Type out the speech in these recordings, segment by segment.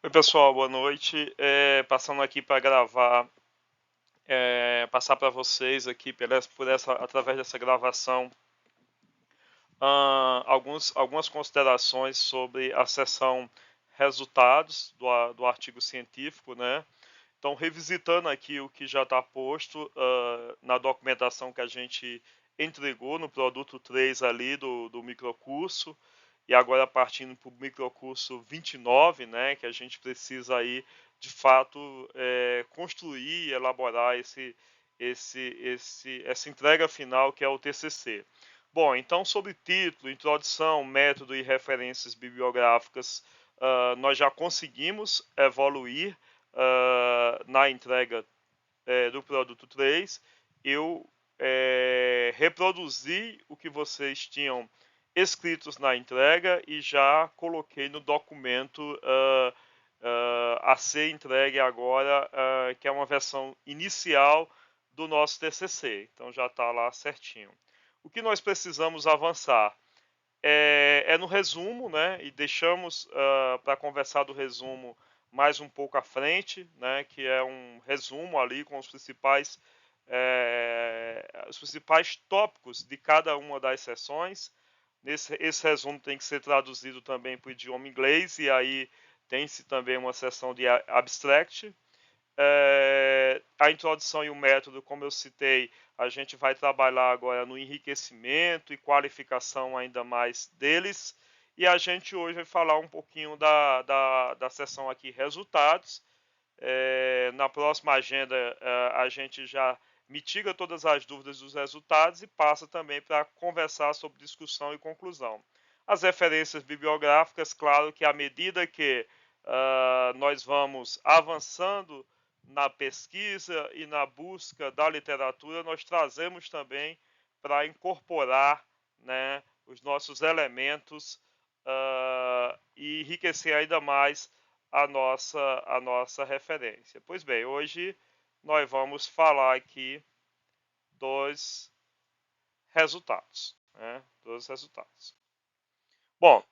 Oi pessoal, boa noite. Passando aqui para gravar, passar para vocês aqui através dessa gravação, algumas considerações sobre a seção resultados do artigo científico, né? Então, revisitando aqui o que já está posto na documentação que a gente entregou no produto 3 ali do microcurso, e agora partindo para o microcurso 29, né, que a gente precisa aí, de fato, construir e elaborar essa entrega final que é o TCC. Bom, então sobre título, introdução, método e referências bibliográficas, nós já conseguimos evoluir na entrega do produto 3. Eu reproduzi o que vocês tinham escritos na entrega e já coloquei no documento a ser entregue agora, que é uma versão inicial do nosso TCC. Então já está lá certinho. O que nós precisamos avançar é no resumo, né? E deixamos para conversar do resumo mais um pouco à frente, né? Que é um resumo ali com os principais tópicos de cada uma das sessões. Esse resumo tem que ser traduzido também para o idioma inglês, e aí tem-se também uma seção de abstract. A introdução e o método, como eu citei, a gente vai trabalhar agora no enriquecimento e qualificação ainda mais deles. E a gente hoje vai falar um pouquinho da sessão aqui, resultados. Na próxima agenda, a gente já mitiga todas as dúvidas dos resultados e passa também para conversar sobre discussão e conclusão. As referências bibliográficas, claro que à medida que nós vamos avançando na pesquisa e na busca da literatura, nós trazemos também para incorporar, né, os nossos elementos e enriquecer ainda mais a nossa referência. Pois bem, hoje nós vamos falar aqui dos resultados, né, dos resultados. Bom,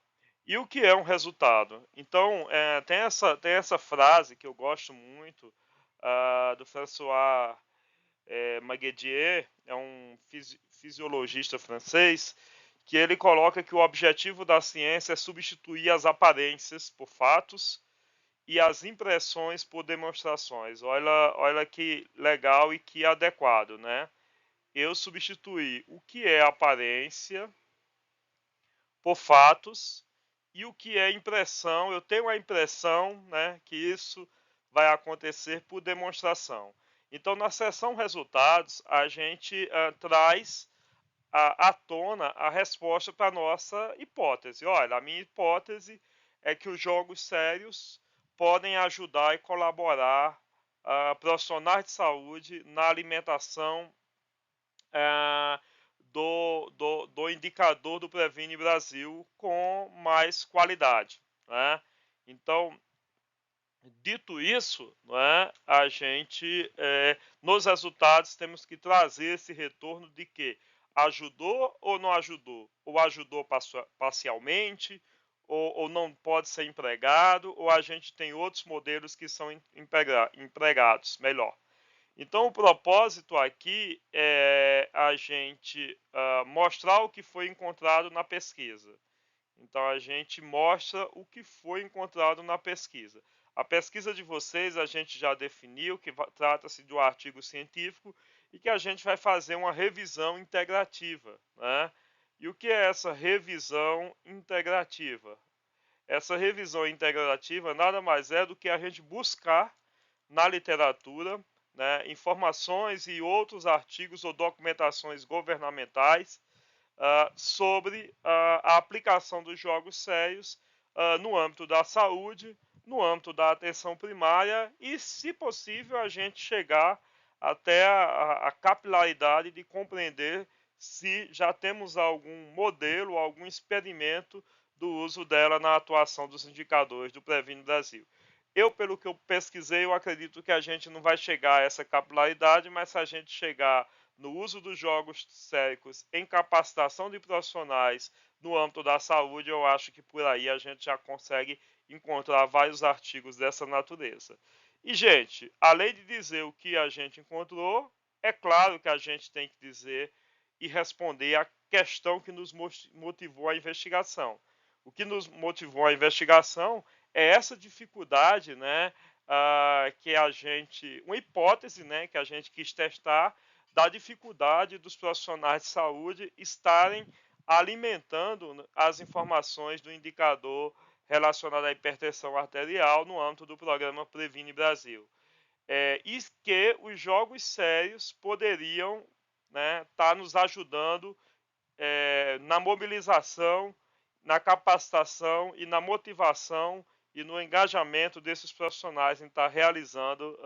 e o que é um resultado? Então, tem essa frase que eu gosto muito, do François Maguedier, é um fisiologista francês, que ele coloca que o objetivo da ciência é substituir as aparências por fatos e as impressões por demonstrações. Olha que legal e que adequado, né? Eu substituí o que é aparência por fatos, e o que é impressão, eu tenho a impressão, né, que isso vai acontecer por demonstração. Então, na seção resultados, a gente traz à tona a resposta para a nossa hipótese. Olha, a minha hipótese é que os jogos sérios podem ajudar e colaborar profissionais de saúde na alimentação do indicador do Previne Brasil com mais qualidade, né? Então, dito isso, né, a gente, nos resultados, temos que trazer esse retorno de que ajudou ou não ajudou, ou ajudou parcialmente, ou não pode ser empregado, ou a gente tem outros modelos que são empregados melhor. Então, o propósito aqui é a gente mostrar o que foi encontrado na pesquisa. Então, a gente mostra o que foi encontrado na pesquisa. A pesquisa de vocês a gente já definiu que trata-se de um artigo científico e que a gente vai fazer uma revisão integrativa, né? E o que é essa revisão integrativa? Essa revisão integrativa nada mais é do que a gente buscar na literatura, né, informações e outros artigos ou documentações governamentais sobre a aplicação dos jogos sérios no âmbito da saúde, no âmbito da atenção primária e, se possível, a gente chegar até a capilaridade de compreender se já temos algum modelo, algum experimento do uso dela na atuação dos indicadores do Previne Brasil. Pelo que eu pesquisei, eu acredito que a gente não vai chegar a essa capilaridade, mas se a gente chegar no uso dos jogos séricos em capacitação de profissionais no âmbito da saúde, eu acho que por aí a gente já consegue encontrar vários artigos dessa natureza. E, gente, além de dizer o que a gente encontrou, é claro que a gente tem que dizer e responder a questão que nos motivou a investigação. O que nos motivou a investigação é essa dificuldade, né, que a gente, uma hipótese, né, que a gente quis testar da dificuldade dos profissionais de saúde estarem alimentando as informações do indicador relacionado à hipertensão arterial no âmbito do programa Previne Brasil. E que os jogos sérios poderiam, né, estar nos ajudando na mobilização, na capacitação e na motivação e no engajamento desses profissionais em estar realizando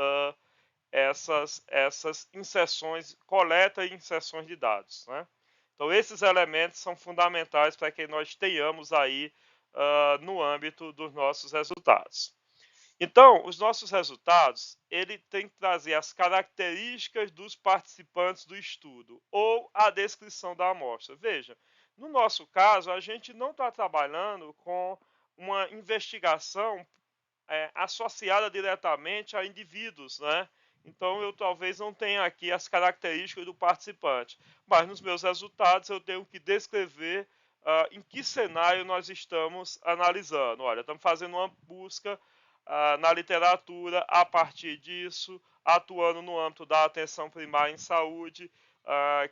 essas inserções, coleta e inserções de dados, né? Então, esses elementos são fundamentais para que nós tenhamos aí no âmbito dos nossos resultados. Então, os nossos resultados, ele tem que trazer as características dos participantes do estudo ou a descrição da amostra. Veja, no nosso caso, a gente não está trabalhando com uma investigação associada diretamente a indivíduos, né? Então, eu talvez não tenha aqui as características do participante, mas nos meus resultados eu tenho que descrever em que cenário nós estamos analisando. Olha, estamos fazendo uma busca na literatura a partir disso, atuando no âmbito da atenção primária em saúde,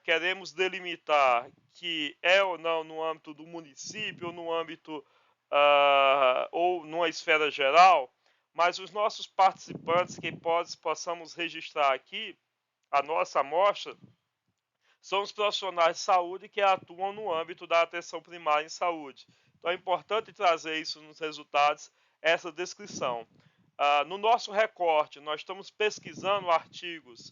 queremos delimitar que é ou não no âmbito do município, ou no âmbito ou numa esfera geral, mas os nossos participantes que possamos registrar aqui, a nossa amostra, são os profissionais de saúde que atuam no âmbito da atenção primária em saúde. Então é importante trazer isso nos resultados, essa descrição. No nosso recorte, nós estamos pesquisando artigos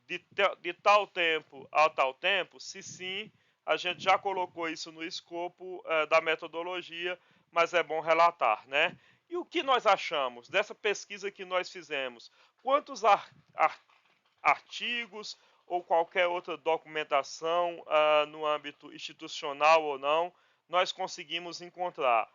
de tal tempo a tal tempo, se sim, a gente já colocou isso no escopo da metodologia, mas é bom relatar, né? E o que nós achamos dessa pesquisa que nós fizemos? Quantos artigos ou qualquer outra documentação no âmbito institucional ou não, nós conseguimos encontrar?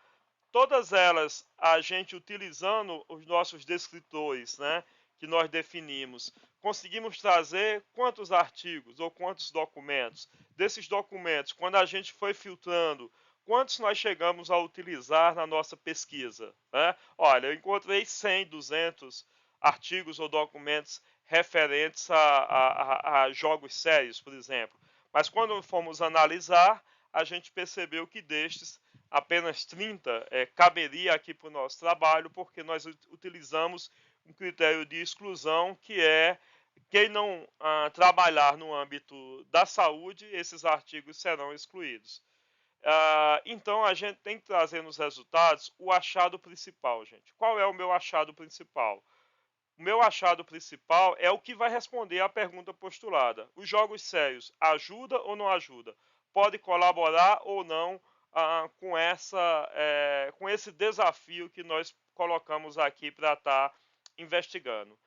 Todas elas, a gente utilizando os nossos descritores, né, que nós definimos, conseguimos trazer quantos artigos ou quantos documentos. Desses documentos, quando a gente foi filtrando, quantos nós chegamos a utilizar na nossa pesquisa, né? Olha, eu encontrei 100, 200 artigos ou documentos referentes a jogos sérios, por exemplo. Mas quando fomos analisar, a gente percebeu que destes, apenas 30 caberia aqui para o nosso trabalho, porque nós utilizamos um critério de exclusão, que é quem não trabalhar no âmbito da saúde, esses artigos serão excluídos. Então, a gente tem que trazer nos resultados o achado principal, gente. Qual é o meu achado principal? O meu achado principal é o que vai responder à pergunta postulada. Os jogos sérios ajuda ou não ajuda? Pode colaborar ou não com esse desafio que nós colocamos aqui para estar investigando.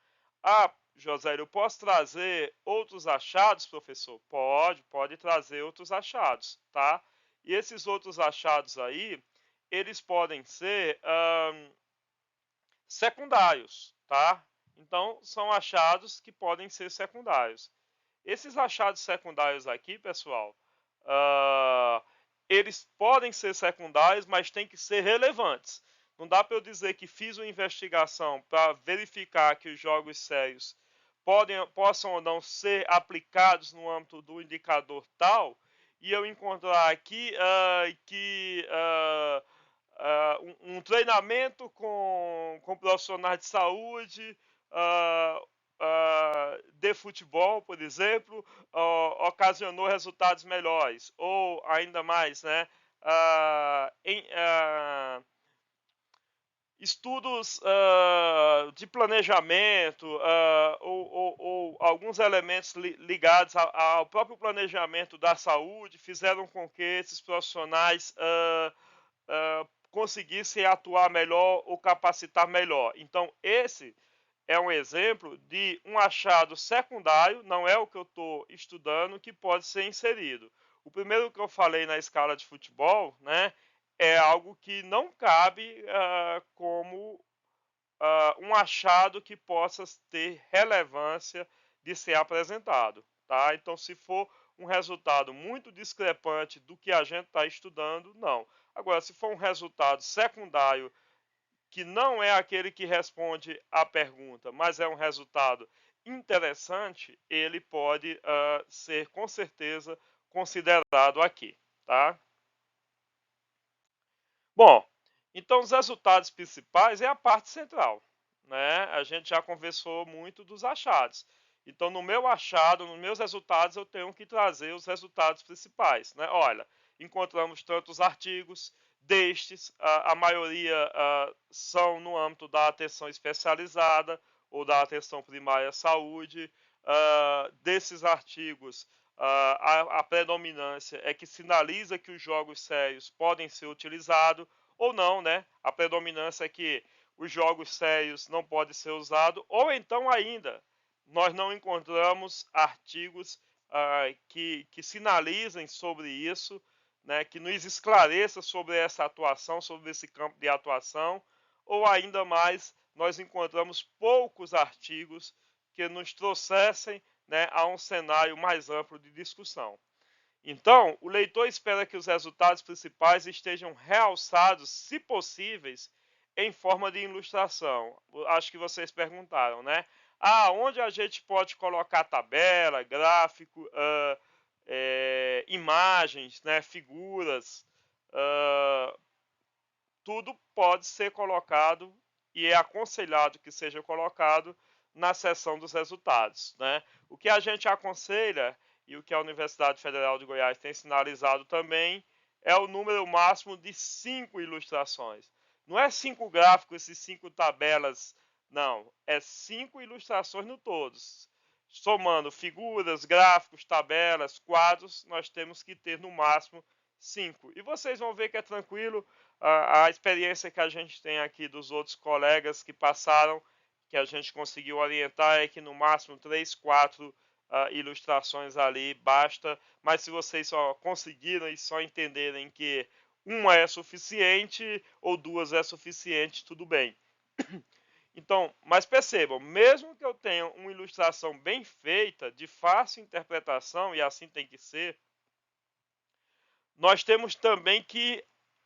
José, eu posso trazer outros achados, professor? Pode trazer outros achados, tá? E esses outros achados aí, eles podem ser secundários, tá? Então, são achados que podem ser secundários. Esses achados secundários aqui, pessoal, eles podem ser secundários, mas tem que ser relevantes. Não dá para eu dizer que fiz uma investigação para verificar que os jogos sérios possam ou não ser aplicados no âmbito do indicador tal, e eu encontrar aqui que um treinamento com profissionais de saúde de futebol, por exemplo, ocasionou resultados melhores, ou ainda mais, né, estudos de planejamento ou alguns elementos ligados ao próprio planejamento da saúde fizeram com que esses profissionais conseguissem atuar melhor ou capacitar melhor. Então, esse é um exemplo de um achado secundário, não é o que eu estou estudando, que pode ser inserido. O primeiro que eu falei na escala de futebol, né, é algo que não cabe como um achado que possa ter relevância de ser apresentado, tá? Então, se for um resultado muito discrepante do que a gente está estudando, não. Agora, se for um resultado secundário que não é aquele que responde à pergunta, mas é um resultado interessante, ele pode ser com certeza considerado aqui, tá? Bom, então os resultados principais é a parte central, né? A gente já conversou muito dos achados. Então, no meu achado, nos meus resultados, eu tenho que trazer os resultados principais, né? Olha, encontramos tantos artigos, destes, a maioria são no âmbito da atenção especializada ou da atenção primária à saúde. Desses artigos, a predominância é que sinaliza que os jogos sérios podem ser utilizados ou não, né? A predominância é que os jogos sérios não podem ser usados, ou então ainda, nós não encontramos artigos que sinalizem sobre isso, né? Que nos esclareça sobre essa atuação, sobre esse campo de atuação, ou ainda mais, nós encontramos poucos artigos que nos trouxessem, né, a um cenário mais amplo de discussão. Então, o leitor espera que os resultados principais estejam realçados, se possíveis, em forma de ilustração. Acho que vocês perguntaram, né? Onde a gente pode colocar tabela, gráfico, imagens, né, figuras, tudo pode ser colocado e é aconselhado que seja colocado na seção dos resultados, né? O que a gente aconselha e o que a Universidade Federal de Goiás tem sinalizado também é o número máximo de 5 ilustrações. Não é 5 gráficos e 5 tabelas, não. É 5 ilustrações no todos. Somando figuras, gráficos, tabelas, quadros, nós temos que ter no máximo 5. E vocês vão ver que é tranquilo. A experiência que a gente tem aqui dos outros colegas que passaram, que a gente conseguiu orientar, é que no máximo 3, 4 ilustrações ali basta, mas se vocês só conseguiram e só entenderem que uma é suficiente ou duas é suficiente, tudo bem. Então, mas percebam, mesmo que eu tenha uma ilustração bem feita, de fácil interpretação, e assim tem que ser, nós temos também que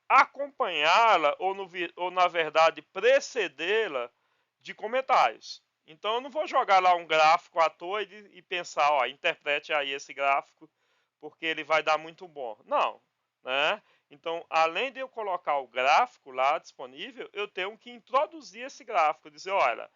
acompanhá-la ou na verdade precedê-la de comentários. Então eu não vou jogar lá um gráfico à toa e pensar, ó, interprete aí esse gráfico porque ele vai dar muito bom. Não, né? Então, além de eu colocar o gráfico lá disponível, eu tenho que introduzir esse gráfico, dizer, olha,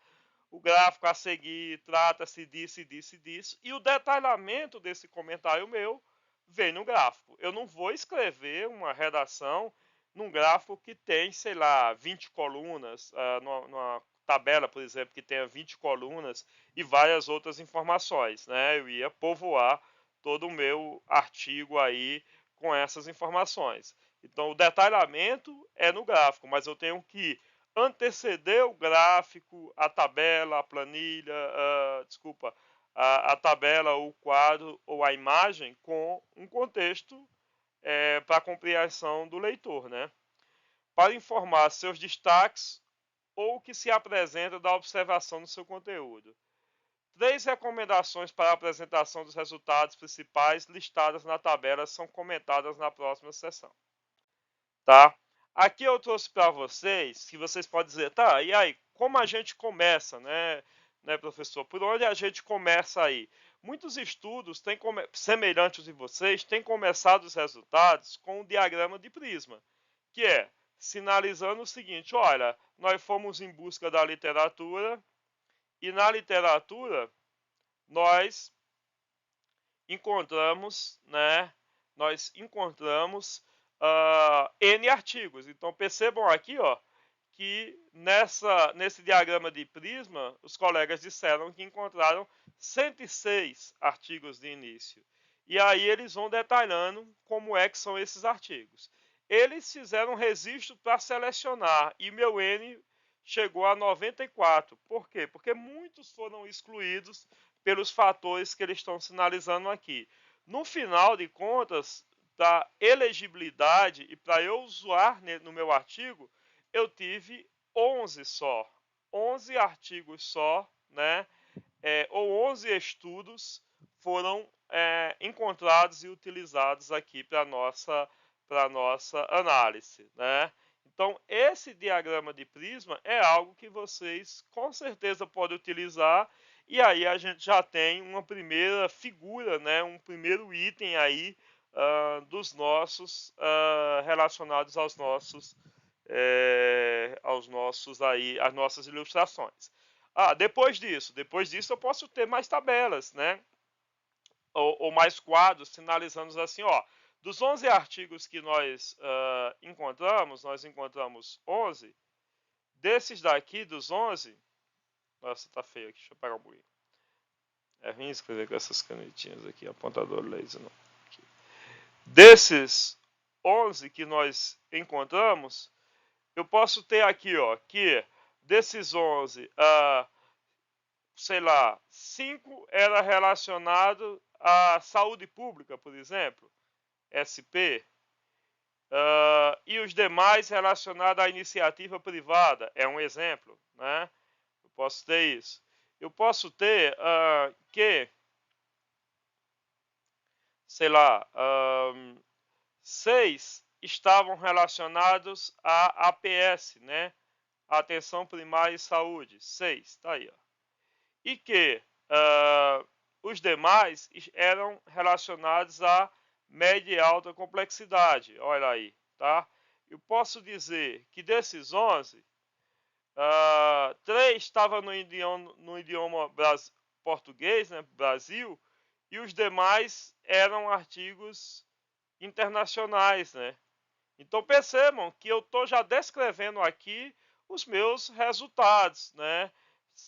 o gráfico a seguir trata-se disso, disso, disso, e o detalhamento desse comentário meu vem no gráfico. Eu não vou escrever uma redação num gráfico que tem, sei lá, 20 colunas, numa tabela, por exemplo, que tenha 20 colunas e várias outras informações, né? Eu ia povoar todo o meu artigo aí com essas informações. Então, o detalhamento é no gráfico, mas eu tenho que anteceder o gráfico, a tabela, a planilha, desculpa, a tabela, o quadro ou a imagem com um contexto para a compreensão do leitor, né? Para informar seus destaques ou o que se apresenta da observação do seu conteúdo. 3 recomendações para a apresentação dos resultados principais listadas na tabela são comentadas na próxima sessão. Tá? Aqui eu trouxe para vocês, que vocês podem dizer, tá, e aí, como a gente começa, né, professor? Por onde a gente começa aí? Muitos estudos semelhantes de vocês têm começado os resultados com um diagrama de prisma, que é sinalizando o seguinte, olha, nós fomos em busca da literatura e na literatura nós encontramos, né, N artigos. Então percebam aqui, ó, que nesse diagrama de prisma, os colegas disseram que encontraram 106 artigos de início. E aí eles vão detalhando como é que são esses artigos. Eles fizeram um registro para selecionar e meu N chegou a 94. Por quê? Porque muitos foram excluídos pelos fatores que eles estão sinalizando aqui. No final de contas, para elegibilidade e para eu usar no meu artigo, eu tive 11 só. 11 artigos só, né? Ou 11 estudos foram encontrados e utilizados aqui para nossa análise, né? Então, esse diagrama de prisma é algo que vocês com certeza podem utilizar, e aí a gente já tem uma primeira figura, né? Um primeiro item aí dos nossos relacionados aos nossos aí, as nossas ilustrações. Depois disso eu posso ter mais tabelas, né? Ou mais quadros sinalizando assim, ó, dos 11 artigos que nós nós encontramos 11. Desses daqui, dos 11, nossa, tá feio aqui, deixa eu pegar um pouquinho. É ruim escrever com essas canetinhas aqui, apontador laser não. Aqui. Desses 11 que nós encontramos, eu posso ter aqui, ó, que desses 11, sei lá, 5 era relacionado à saúde pública, por exemplo, SP, e os demais relacionados à iniciativa privada, é um exemplo, né? Eu posso ter isso. Eu posso ter que, sei lá, 6 estavam relacionados à APS, né? Atenção Primária e Saúde, 6, tá aí, ó. E que os demais eram relacionados a média e alta complexidade. Olha aí, tá? Eu posso dizer que desses 11, 3 estavam no idioma português, né, Brasil, e os demais eram artigos internacionais, né? Então percebam que eu estou já descrevendo aqui os meus resultados, né?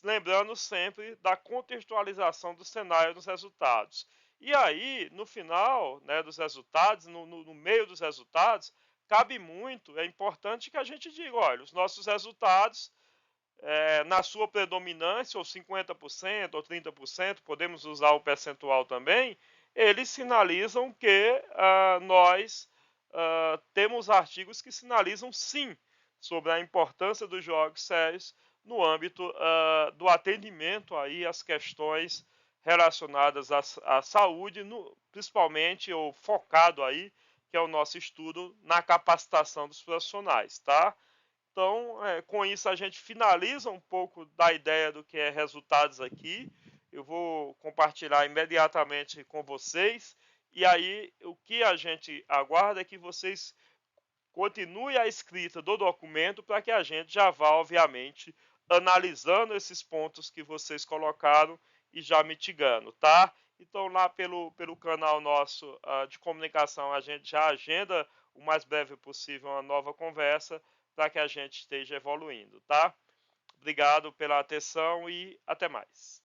Lembrando sempre da contextualização do cenário dos resultados. E aí, no final, né, dos resultados, no meio dos resultados, cabe muito, é importante que a gente diga, olha, os nossos resultados, na sua predominância, ou 50%, ou 30%, podemos usar o percentual também, eles sinalizam que nós temos artigos que sinalizam sim sobre a importância dos jogos sérios no âmbito do atendimento aí às questões relacionadas à saúde, principalmente ou focado aí, que é o nosso estudo na capacitação dos profissionais, tá? Então, com isso a gente finaliza um pouco da ideia do que é resultados aqui. Eu vou compartilhar imediatamente com vocês. E aí, o que a gente aguarda é que vocês continuem a escrita do documento para que a gente já vá, obviamente, analisando esses pontos que vocês colocaram e já mitigando, tá? Então, lá pelo canal nosso de comunicação, a gente já agenda o mais breve possível uma nova conversa para que a gente esteja evoluindo, tá? Obrigado pela atenção e até mais.